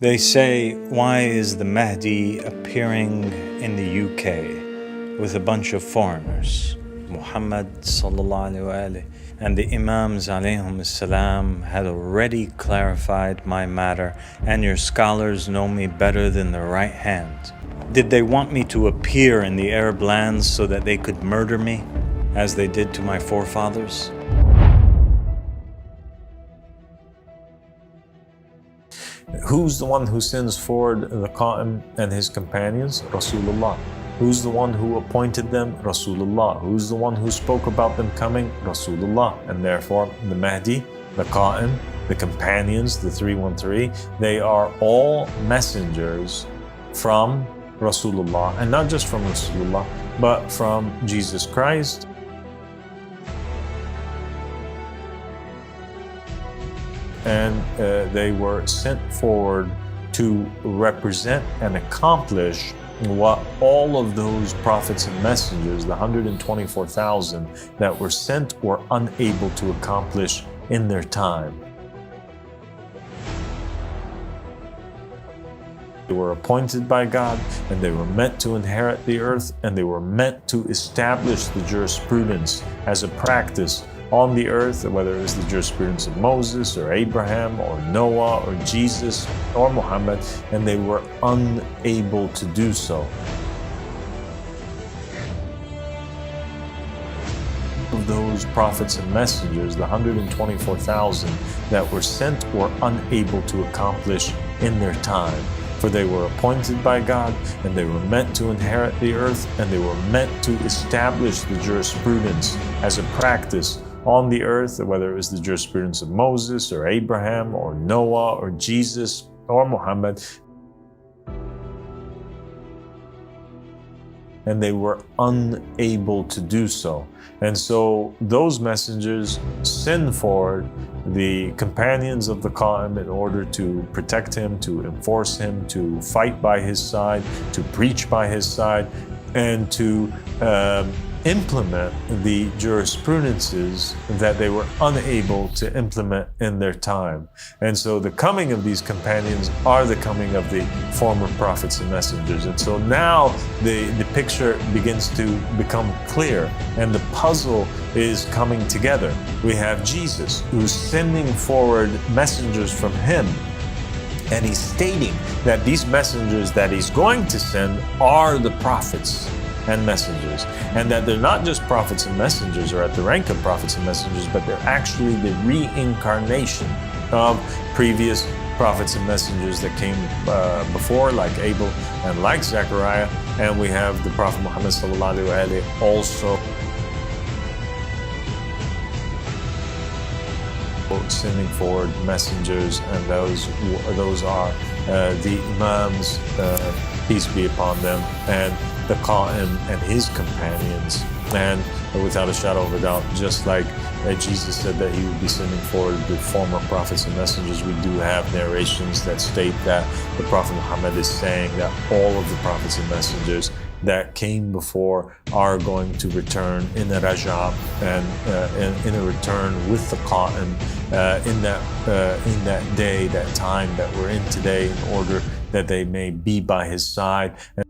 They say, why is the Mahdi appearing in the UK with a bunch of foreigners? Muhammad sallallahu alaihi and the Imams alayhum salam had already clarified my matter, and your scholars know me better than their right hand. Did they want me to appear in the Arab lands so that they could murder me, as they did to my forefathers? Who's the one who sends forward the Qa'im and his companions? Rasulullah. Who's the one who appointed them? Rasulullah. Who's the one who spoke about them coming? Rasulullah. And therefore, the Mahdi, the Qa'im, the companions, the 313, they are all messengers from Rasulullah. And not just from Rasulullah, but from Jesus Christ. And they were sent forward to represent and accomplish what all of those prophets and messengers, the 124,000 that were sent, were unable to accomplish in their time. They were appointed by God, and they were meant to inherit the earth, and they were meant to establish the jurisprudence as a practice on the earth, whether it was the jurisprudence of Moses or Abraham or Noah or Jesus or Muhammad, and they were unable to do so. Of those prophets and messengers, the 124,000 that were sent, were unable to accomplish in their time. For they were appointed by God, and they were meant to inherit the earth, and they were meant to establish the jurisprudence as a practice on the earth, whether it was the jurisprudence of Moses or Abraham or Noah or Jesus or Muhammad. And they were unable to do so. And so those messengers send forward the companions of the Qa'im in order to protect him, to enforce him, to fight by his side, to preach by his side, and to implement the jurisprudences that they were unable to implement in their time. And so the coming of these companions are the coming of the former prophets and messengers. And so now the picture begins to become clear, and the puzzle is coming together. We have Jesus, who's sending forward messengers from him, and he's stating that these messengers that he's going to send are the prophets and messengers, and that they're not just prophets and messengers or at the rank of prophets and messengers, but they're actually the reincarnation of previous prophets and messengers that came before, like Abel and like Zechariah. And we have the Prophet Muhammad sallallahu alaihi wasallam also sending forward messengers, and those are the Imams, peace be upon them, and the Qa'im and his companions. And without a shadow of a doubt, just like Jesus said that he would be sending forward the former prophets and messengers, we do have narrations that state that the Prophet Muhammad is saying that all of the prophets and messengers that came before are going to return in a raja, and in a return with the Qa'im in that day, that time that we're in today, in order that they may be by his side. And